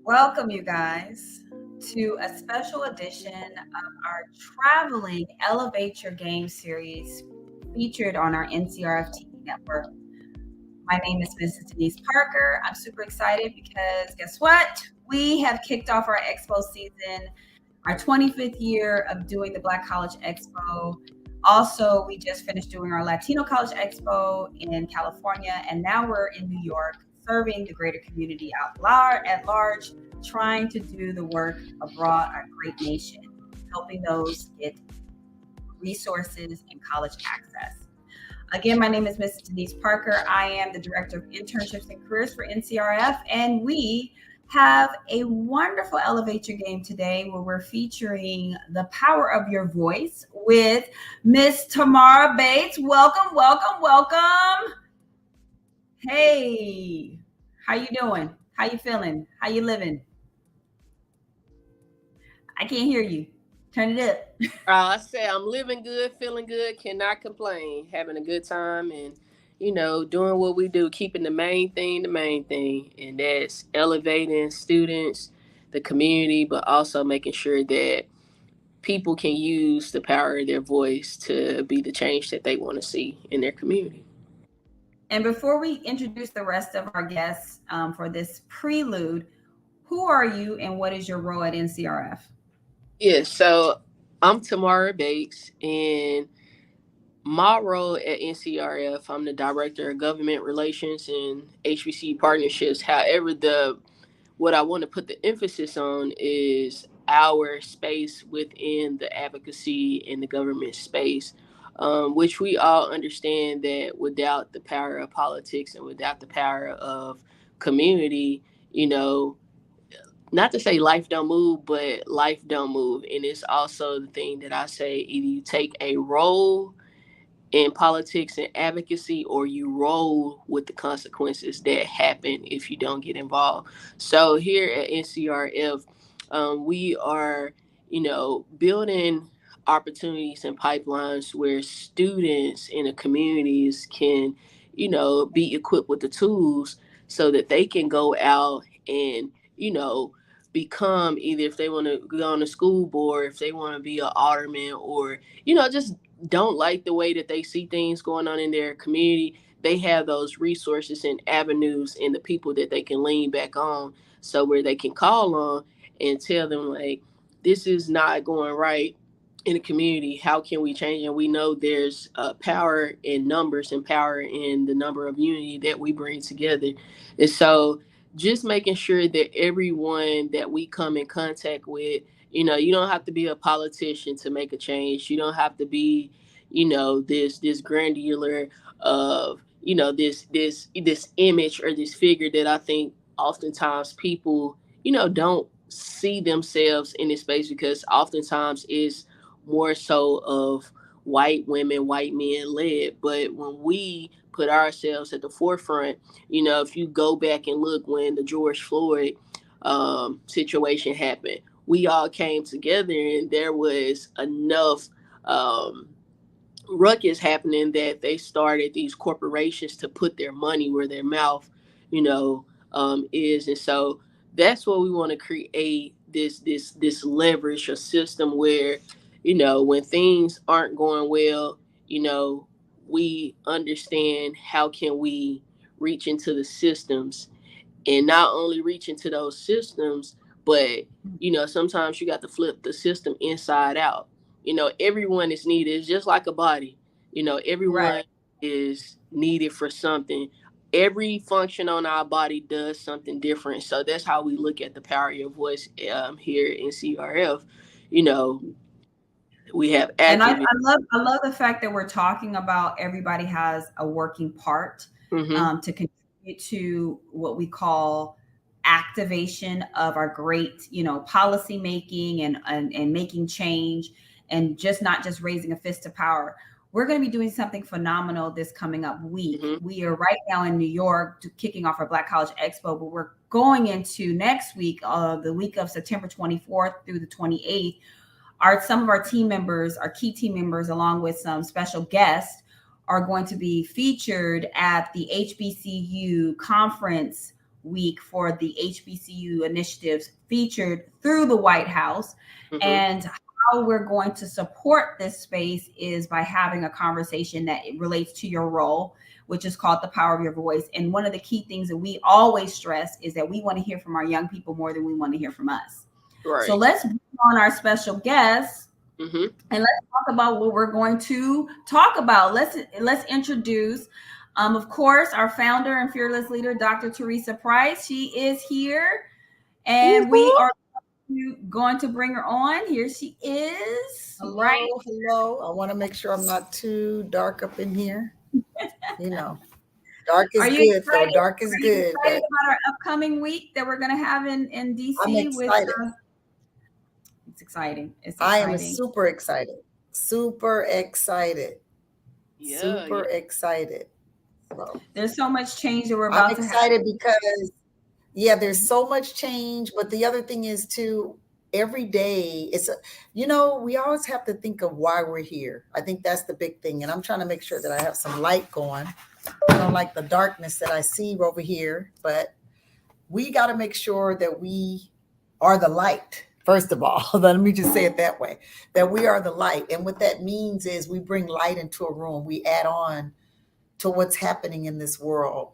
Welcome, you guys, to a special edition of our Traveling Elevate Your Game series featured on our NCRF TV network. My name is Mrs. Denise Parker. I'm super excited because guess what? We have kicked off our expo season, our 25th year of doing the Black College Expo. Also, we just finished doing our Latino College Expo in California, and now we're in New York serving the greater community at large, trying to do the work abroad, our great nation, helping those get resources and college access. Again, my name is Mrs. Denise Parker. I am the Director of Internships and Careers for NCRF, and we have a wonderful Elevate Your Game today where we're featuring the power of your voice with Miss Tamara Bates. Welcome, welcome, welcome. Hey, how you doing? How you feeling? How you living? I can't hear you. Turn it up. I say I'm living good, feeling good, cannot complain, having a good time, and doing what we do, keeping the main thing, and that's elevating students, the community, but also making sure that people can use the power of their voice to be the change that they want to see in their community. And before we introduce the rest of our guests for this prelude, who are you and what is your role at NCRF? Yeah, so I'm Tamara Bates, and my role at NCRF, I'm the Director of Government Relations and HBCU Partnerships. However, the what I want to put the emphasis on is our space within the advocacy and the government space, which we all understand that without the power of politics and without the power of community, you know, not to say life don't move, but life don't move. And it's also the thing that I say either you take a role in politics and advocacy or you roll with the consequences that happen if you don't get involved. So here at NCRF, we are, building opportunities and pipelines where students in the communities can, be equipped with the tools so that they can go out and, you know, become either if they want to go on the school board, if they want to be an alderman, or just don't like the way that they see things going on in their community, they have those resources and avenues and the people that they can lean back on. So where they can call on and tell them like, this is not going right in the community. How can we change? And we know there's power in numbers and power in the number of unity that we bring together. And so just making sure that everyone that we come in contact with, you don't have to be a politician to make a change. You don't have to be, this granular of, this image or this figure that I think oftentimes people, don't see themselves in this space because oftentimes it's more so of white women, white men led. But when we put ourselves at the forefront, if you go back and look when the George Floyd situation happened, we all came together and there was enough ruckus happening that they started these corporations to put their money where their mouth, is. And so that's what we want to create this leverage or system where, when things aren't going well, we understand how can we reach into the systems and not only reach into those systems, but sometimes you got to flip the system inside out. Everyone is needed. It's just like a body. Right. Everyone is needed for something. Every function on our body does something different. So that's how we look at the power of your voice here in CRF. You know, we have And I, activists. I love the fact that we're talking about everybody has a working part Hmm. to contribute to what we call activation of our great, policy making and making change and just not just raising a fist of power. We're going to be doing something phenomenal this coming up week. Hmm. We are right now in New York kicking off our Black College Expo, but we're going into next week, the week of September 24th through the 28th. Some of our team members, our key team members, along with some special guests, are going to be featured at the HBCU Conference week for the HBCU initiatives featured through the White House. Mm-hmm. And how we're going to support this space is by having a conversation that relates to your role, which is called the power of your voice. And one of the key things that we always stress is that we want to hear from our young people more than we want to hear from us. Right. So let's bring on our special guest. Mm-hmm. And let's talk about what we're going to talk about. Let's introduce, of course, our founder and fearless leader, Dr. Theresa Price. She is here, and we are going to bring her on. Here she is. Hello, right? hello. I want to make sure I'm not too dark up in here. You know, dark is good, though. Dark is good. Are you excited about our upcoming week that we're going to have in DC? I'm excited. It's exciting. I am super excited. Super excited. Yeah, super excited. So, there's so much change that we're about to have. I'm excited because, there's so much change. But the other thing is, too, every day, we always have to think of why we're here. I think that's the big thing. And I'm trying to make sure that I have some light going. I don't like the darkness that I see over here. But we got to make sure that we are the light. First of all, let me just say it that way, that we are the light. And what that means is we bring light into a room. We add on to what's happening in this world.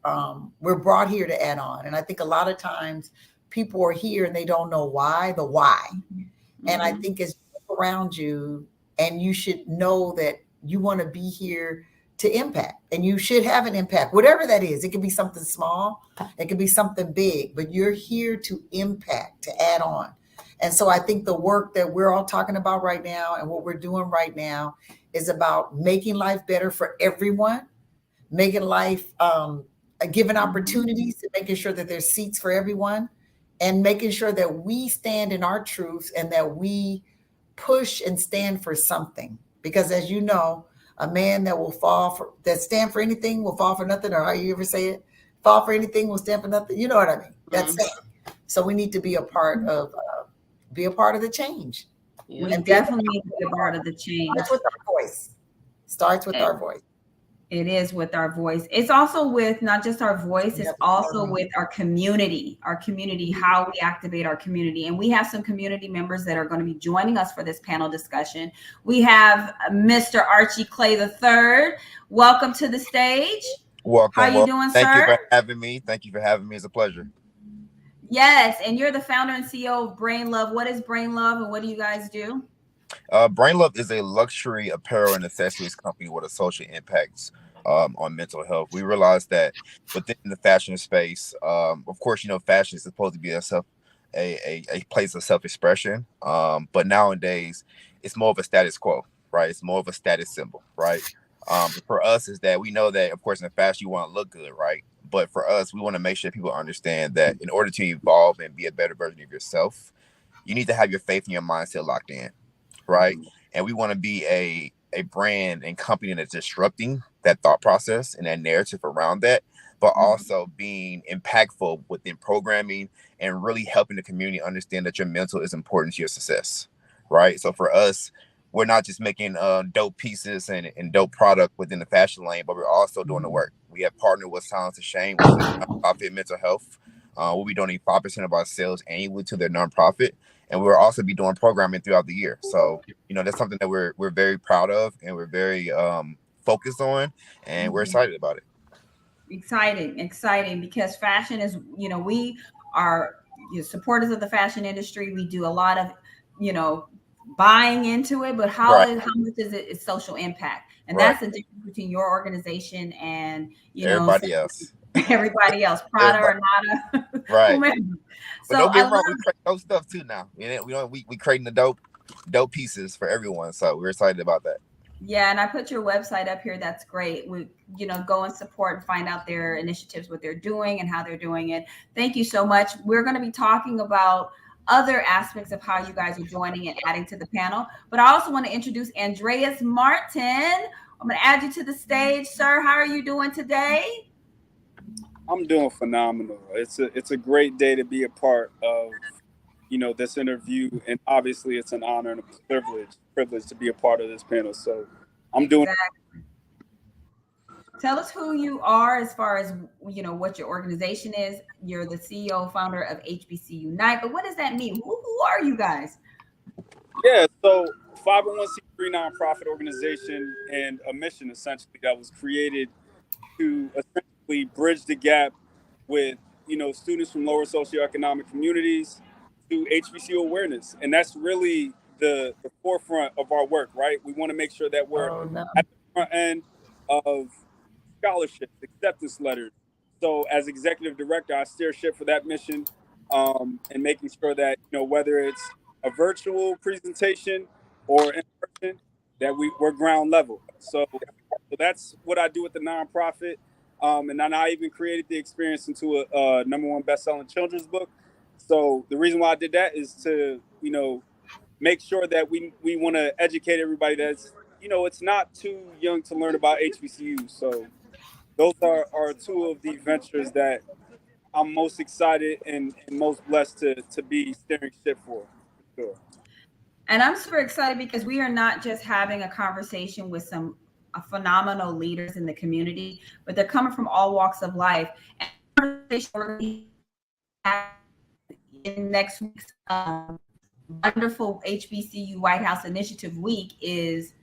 We're brought here to add on. And I think a lot of times people are here and they don't know why, the why. Mm-hmm. And I think as you look around you, and you should know that you want to be here to impact, and you should have an impact, whatever that is. It could be something small, it could be something big, but you're here to impact, to add on. And so I think the work that we're all talking about right now and what we're doing right now is about making life better for everyone, making life, giving opportunities, and making sure that there's seats for everyone, and making sure that we stand in our truths and that we push and stand for something. Because as you know, a man that stand for anything will fall for nothing, or how you ever say it, fall for anything will stand for nothing. You know what I mean? That's it. So we need to be a part of the change. Yeah. We definitely need to be a part of the change. Starts with our voice. Starts with our voice. It is with our voice. It's also with not just our voice, it's also with our community, how we activate our community. And we have some community members that are going to be joining us for this panel discussion. We have Mr. Archie Clay III. Welcome to the stage. Welcome. How are you doing, sir? Thank you for having me. It's a pleasure. Yes, and you're the founder and CEO of Brain Love. What is Brain Love, and what do you guys do? Brain Love is a luxury apparel and accessories company with a social impact on mental health. We realized that within the fashion space, of course, fashion is supposed to be a place of self-expression, but nowadays it's more of a status quo, right? It's more of a status symbol, right? For us is that we know that, of course, in the fashion you want to look good, right? But for us, we want to make sure people understand that in order to evolve and be a better version of yourself, you need to have your faith and your mindset locked in, right? And we want to be a brand and company that's disrupting that thought process and that narrative around that, but also being impactful within programming and really helping the community understand that your mental is important to your success, right? So for us, we're not just making dope pieces and dope product within the fashion lane, but we're also doing the work. We have partnered with Silence of Shame, which is a nonprofit mental health. We'll be donating 5% of our sales annually to their nonprofit, and we'll also be doing programming throughout the year. So, that's something that we're very proud of, and we're very focused on, and we're excited about it. Exciting, because fashion is, we are supporters of the fashion industry. We do a lot of, buying into it, but how much is it is social impact? And that's the difference between your organization and everybody else. Everybody else, Prada or Nada, right? So don't get wrong, we create dope stuff too now. We creating the dope pieces for everyone. So we're excited about that. Yeah, and I put your website up here. That's great. We, go and support and find out their initiatives, what they're doing and how they're doing it. Thank you so much. We're going to be talking about other aspects of how you guys are joining and adding to the panel. But I also want to introduce Andreas Martin. I'm going to add you to the stage, sir. How are you doing today? I'm doing phenomenal. It's a great day to be a part of, this interview, and obviously it's an honor and a privilege to be a part of this panel. So I'm doing. Tell us who you are as far as what your organization is. You're the CEO founder of HBCU Unite, but what does that mean? Who are you guys? Yeah, so 501c3 nonprofit organization and a mission essentially that was created to essentially bridge the gap with students from lower socioeconomic communities to HBCU awareness, and that's really the forefront of our work. Right, we want to make sure that we're Oh no. at the front end of scholarships, acceptance letters. So, as executive director, I steer ship for that mission, and making sure that whether it's a virtual presentation or in person, that we're ground level. So that's what I do with the nonprofit, and then I even created the experience into a #1 best-selling children's book. So the reason why I did that is to make sure that we want to educate everybody that's it's not too young to learn about HBCUs. So those are two of the ventures that I'm most excited and most blessed to be steering ship for sure. And I'm super excited because we are not just having a conversation with some phenomenal leaders in the community, but they're coming from all walks of life. And the conversation we're going to have in next week's wonderful HBCU White House Initiative Week is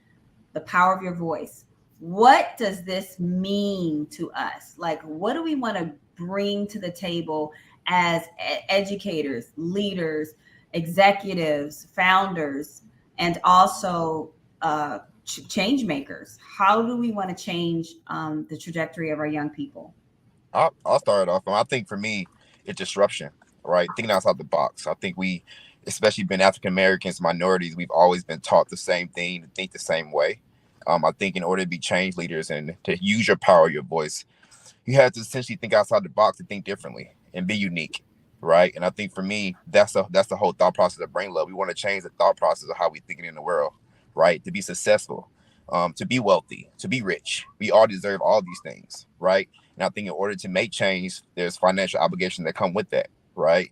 the power of your voice. What does this mean to us? Like, what do we want to bring to the table as educators, leaders, executives, founders, and also change makers? How do we want to change the trajectory of our young people? I'll start it off. I think for me, it's disruption, right? Thinking outside the box. I think we, especially being African Americans, minorities, we've always been taught the same thing, to think the same way. I think in order to be change leaders and to use your power, your voice, you have to essentially think outside the box and think differently and be unique, right? And I think for me, that's the whole thought process of Brain Love. We want to change the thought process of how we think it in the world, right? To be successful, to be wealthy, to be rich. We all deserve all these things, right? And I think in order to make change, there's financial obligations that come with that, right?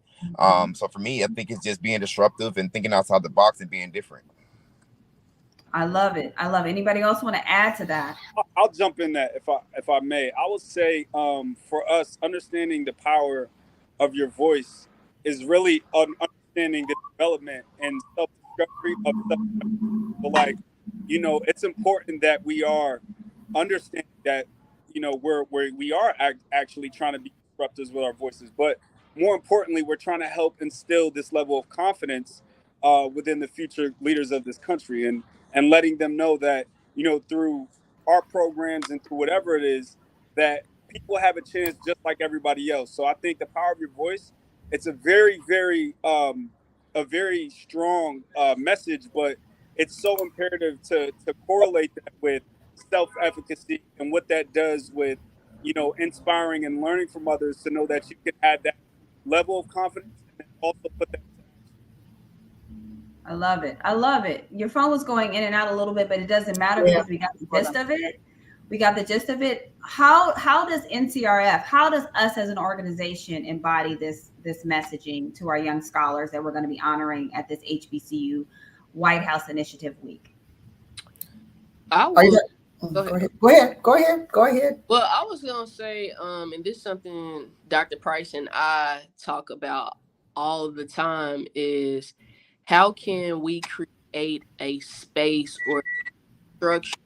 So for me, I think it's just being disruptive and thinking outside the box and being different. I love it. I love it. Anybody else want to add to that? I'll jump in that if I may. I would say for us, understanding the power of your voice is really understanding the development and self discovery of self. So, like, it's important that we are understanding that we are actually trying to be disruptors with our voices, but more importantly, we're trying to help instill this level of confidence within the future leaders of this country, and letting them know that through our programs and through whatever it is, that people have a chance just like everybody else. So I think the power of your voice, it's a very strong message, but it's so imperative to correlate that with self-efficacy and what that does with inspiring and learning from others to know that you can add that level of confidence and then also put that into I love it. I love it. Your phone was going in and out a little bit, but it doesn't matter Yeah. because we got the gist of it. We got the gist of it. How does NCRF, how does us as an organization embody this messaging to our young scholars that we're going to be honoring at this HBCU White House Initiative Week? I Are you will go go ahead. ahead. Go ahead. Go ahead. Go ahead. Well, I was gonna say, and this is something Dr. Price and I talk about all the time is how can we create a space or structure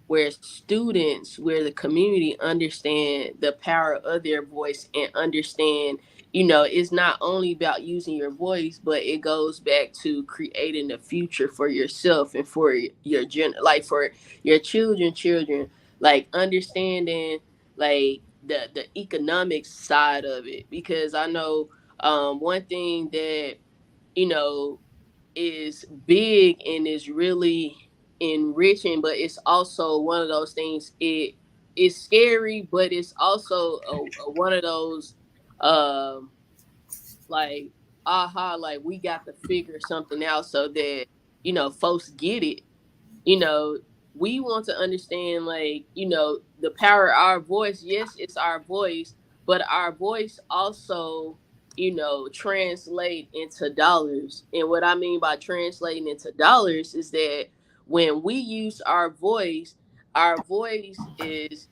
where students, where the community understand the power of their voice and understand, it's not only about using your voice, but it goes back to creating a future for yourself and for like for your children, like understanding like the economic side of it. Because I know one thing that, you know, is big and is really enriching, but it's also one of those things. It is scary, but it's also one of those um like like we got to figure something out so that folks get it. you know, we want to understand, like, the power of our voice. Yes, it's our voice, but our voice also, translate into dollars. And what I mean by translating into dollars is that when we use our voice, our voice is,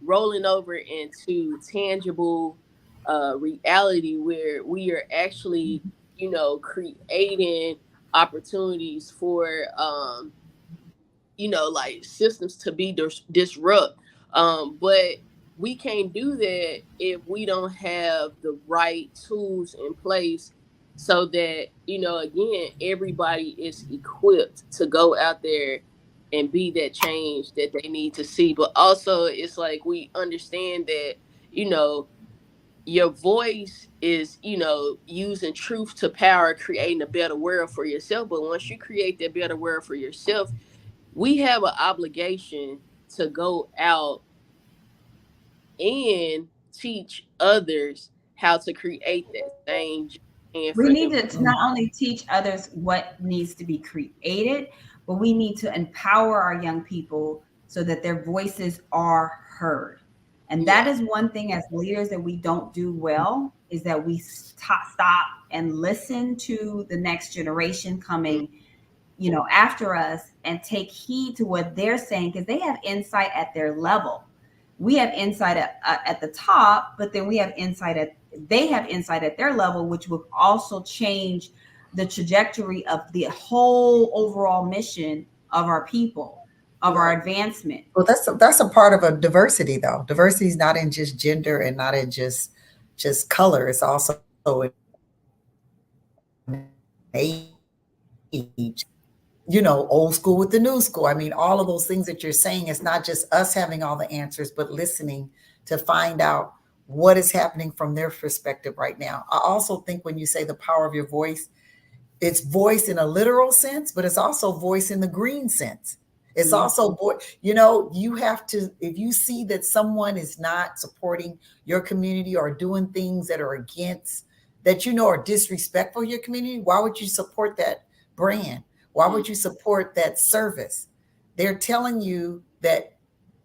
rolling over into tangible reality where we are actually, creating opportunities for like systems to be disrupt. But we can't do that if we don't have the right tools in place so that, again, everybody is equipped to go out there and be that change that they need to see. But also, it's like we understand that, your voice is, using truth to power, creating a better world for yourself. But once you create that better world for yourself, we have an obligation to go out and teach others how to create that same and We for need them. to not only teach others what needs to be created, but we need to empower our young people so that their voices are heard. And that Yeah. is one thing as leaders that we don't do well, is that we stop and listen to the next generation coming, after us, and take heed to what they're saying, because they have insight at their level. We have insight at the top, but then they have insight at their level, which will also change the trajectory of the whole overall mission of our people, of our Right. advancement. Well, that's a part of a diversity, though. Diversity is not in just gender and not in just color. It's also age, old school with the new school. I mean, all of those things that you're saying, it's not just us having all the answers, but listening to find out what is happening from their perspective right now. I also think when you say the power of your voice, it's voice in a literal sense, but it's also voice in the green sense. It's Mhm. also you have to, if you see that someone is not supporting your community or doing things that are against, that are disrespectful to your community, why would you support that brand? Why Mhm. would you support that service? They're telling you that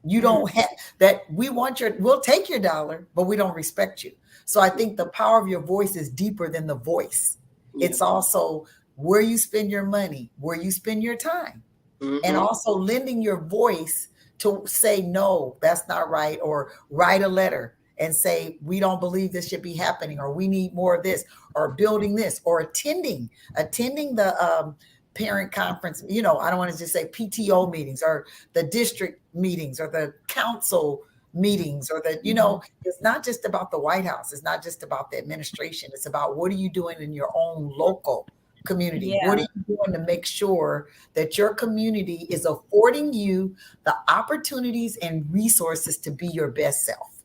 you Mm. don't have, that we'll take your dollar, but we don't respect you. So I think the power of your voice is deeper than the voice. Yeah. It's also where you spend your money, where you spend your time, and Mhm. also lending your voice to say, no, that's not right, or write a letter and say, we don't believe this should be happening, or we need more of this, or building this, or attending the parent conference. I don't want to just say PTO meetings, or the district meetings, or the council meetings, or it's not just about the White House. It's not just about the administration. It's about, what are you doing in your own local community? What Yeah. are you doing to make sure that your community is affording you the opportunities and resources to be your best self?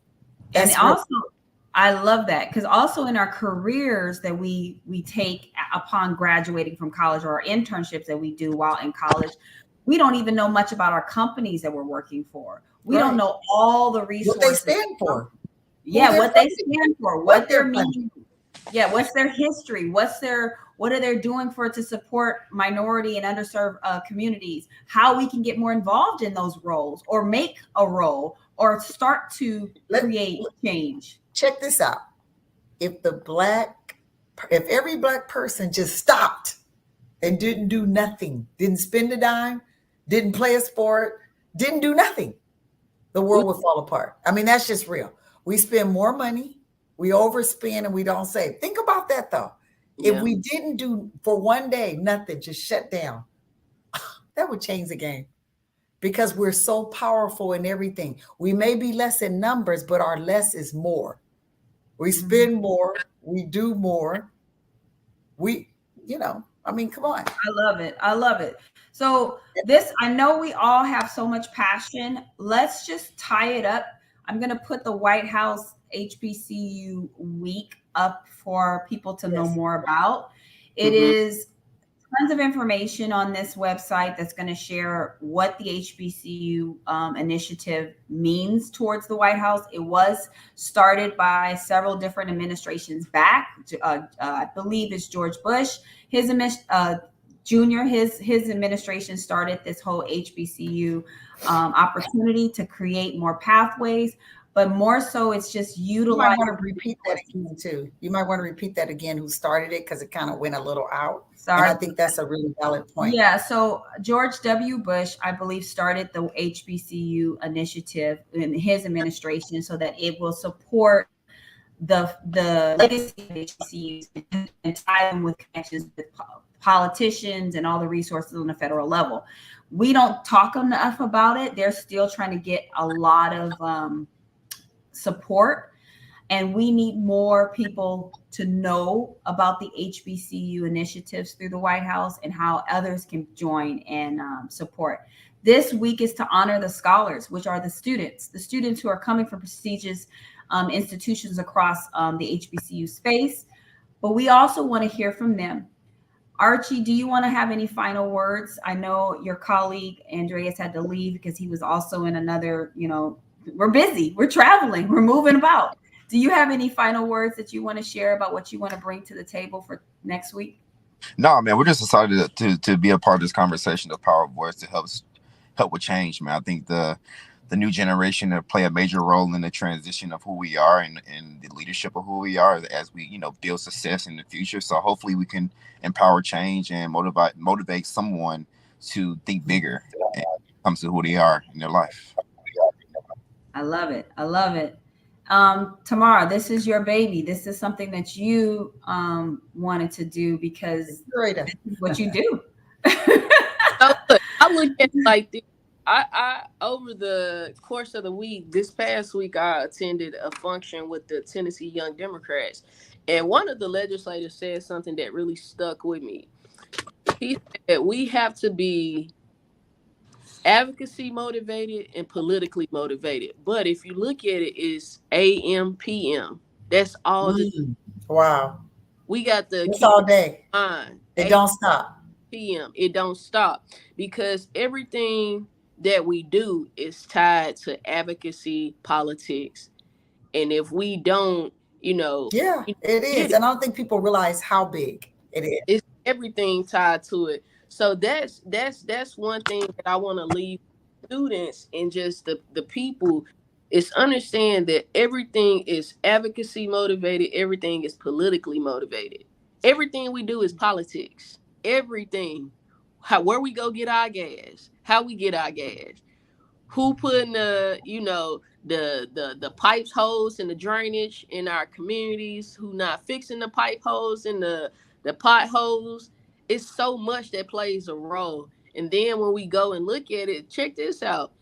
And That's real. also, I love that, because also in our careers that we take upon graduating from college, or our internships that we do while in college, we don't even know much about our companies that we're working for. We don't Right. know all the What they resources. stand for, who Yeah, they're what they funding, stand for, what what they're their funding. meaning. Yeah, what's their history? What are they doing to support minority and underserved communities? How we can get more involved in those roles, or make a role, or start to Let create change. check this out. If if every black person just stopped and didn't do nothing, didn't spend a dime, didn't play a sport, didn't do nothing, the We, world would fall apart. I mean, that's just real. We spend more money, we overspend, and we don't save. Think about that, though. If yeah. we didn't do for one day nothing, just shut down, that would change the game, because we're so powerful in everything. We may be less in numbers, but our less is more. We Mhm. spend more, we do more. We, I mean, come on. I love it. I love it. So I know we all have so much passion. Let's just tie it up. I'm going to put the White House HBCU week up for people to know Yes. more about. It Mhm. is tons of information on this website that's going to share what the HBCU initiative means towards the White House. It was started by several different administrations back. I believe it's George Bush. His Junior, his administration started this whole HBCU opportunity to create more pathways. but more so it's just You might utilizing. want to repeat that again too. You might want to repeat that again, who started it, because it kind of went a little out. And I think that's a really valid point. Yeah, so George W. Bush, I believe, started the HBCU initiative in his administration so that it will support the legacy of HBCUs and tie them with connections with politicians and all the resources on the federal level. We don't talk enough about it. They're still trying to get a lot of support, and we need more people to know about the HBCU initiatives through the White House and how others can join and support. This week is to honor the scholars, which are the students who are coming from prestigious institutions across the HBCU space. But we also want to hear from them. Archie, do you want to have any final words? I know your colleague Andreas had to leave because he was also in another, we're busy, we're traveling, we're moving about. Do you have any final words that you want to share about what you want to bring to the table for next week? No, man, we're just excited to be a part of this conversation, the power of voice, to help with change, man. I think the new generation to play a major role in the transition of who we are and the leadership of who we are as we, build success in the future. So hopefully we can empower change and motivate someone to think bigger when it comes to who they are in their life. I love it. I love it. Tamara, this is your baby. This is something that you wanted to do because this is what you do. So, look, I look at it like this. I over the course of the week, this past week, I attended a function with the Tennessee Young Democrats, and one of the legislators said something that really stuck with me. He said we have to be advocacy motivated and politically motivated. But if you look at it, it's AM, PM. That's all. Wow. We got the it's all day. It don't stop. PM. It don't stop, because everything that we do is tied to advocacy, politics, and if we don't, yeah, it is. And I don't think people realize how big it is. It's everything tied to it. So that's one thing that I want to leave students and just the people is understand that everything is advocacy motivated, everything is politically motivated. Everything we do is politics. Everything. Where we go get our gas, how we get our gas, who putting the pipes holes and the drainage in our communities, who not fixing the pipe holes and the potholes. It's so much that plays a role. And then when we go and look at it, check this out.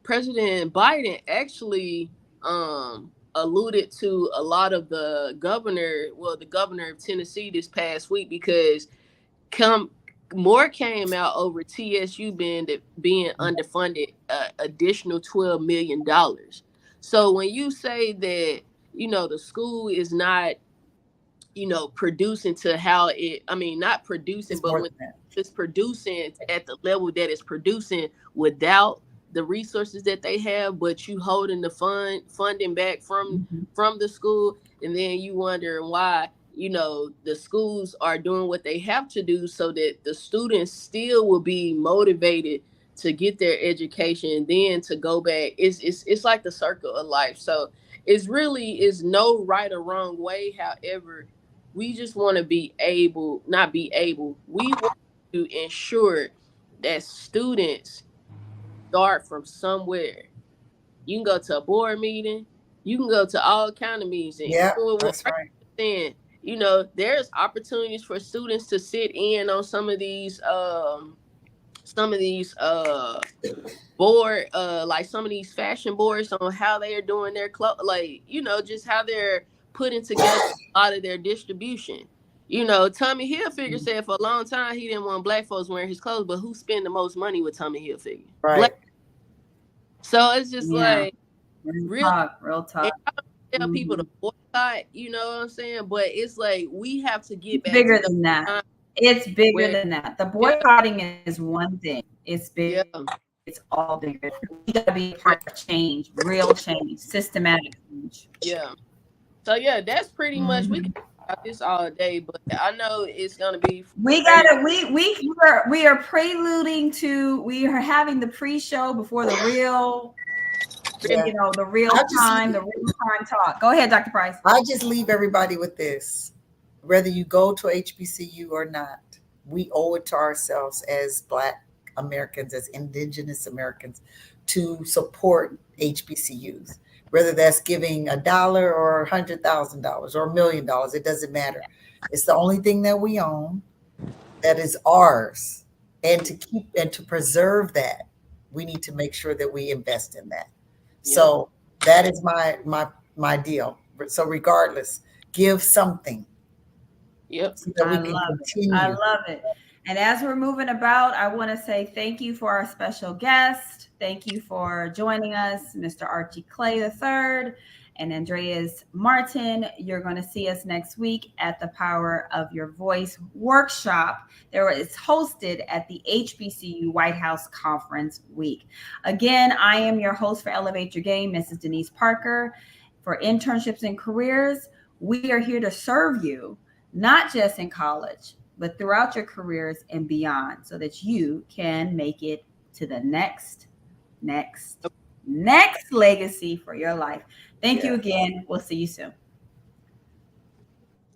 President Biden actually alluded to a lot of the governor of Tennessee this past week, because more came out over TSU being underfunded, additional $12 million. So when you say that, the school is not, producing to how it, not producing, but when it's producing at the level that it's producing without the resources that they have, but you holding the funding back from the school, and then you wonder why, the schools are doing what they have to do so that the students still will be motivated to get their education and then to go back. It's like the circle of life. So it's really is no right or wrong way. However, we just want to we want to ensure that students start from somewhere. You can go to a board meeting. You can go to all kind of meetings. Yeah, that's right. There's opportunities for students to sit in on some of these board, like some of these fashion boards on how they are doing their clothes, just how they're putting together a lot of their distribution. Tommy Hilfiger said for a long time he didn't want black folks wearing his clothes, but who spend the most money with Tommy Hilfiger? Right. Black. So it's just like real talk. Tell people to boycott, you know what I'm saying? But it's like we have to get back bigger than that. It's bigger than that. The boycotting is one thing. It's big. Yeah. It's all bigger. We gotta be part of change, real change, systematic change. Yeah. So yeah, that's pretty much we can talk about this all day, but I know it's gonna be. We are preluding to. We are having the pre-show before the real Yeah. the real time talk. Go ahead, Dr. Price. I just leave everybody with this. Whether you go to HBCU or not, we owe it to ourselves as Black Americans, as Indigenous Americans, to support HBCUs. Whether that's giving $1 or $100,000 or $1,000,000, it doesn't matter. It's the only thing that we own that is ours. And to keep and to preserve that, we need to make sure that we invest in that. Yeah. So that is my deal. So regardless, give something. Yep. So that we I can love continue. it. I love it. And as we're moving about, I want to say thank you for our special guest. Thank you for joining us, Mr. Archie Clay III and Andreas Martin. You're going to see us next week at the Power of Your Voice workshop. It's hosted at the HBCU White House Conference Week. Again, I am your host for Elevate Your Game, Mrs. Denise Parker. For internships and careers, we are here to serve you, not just in college, but throughout your careers and beyond, so that you can make it to the next legacy for your life. Thank you again. We'll see you soon.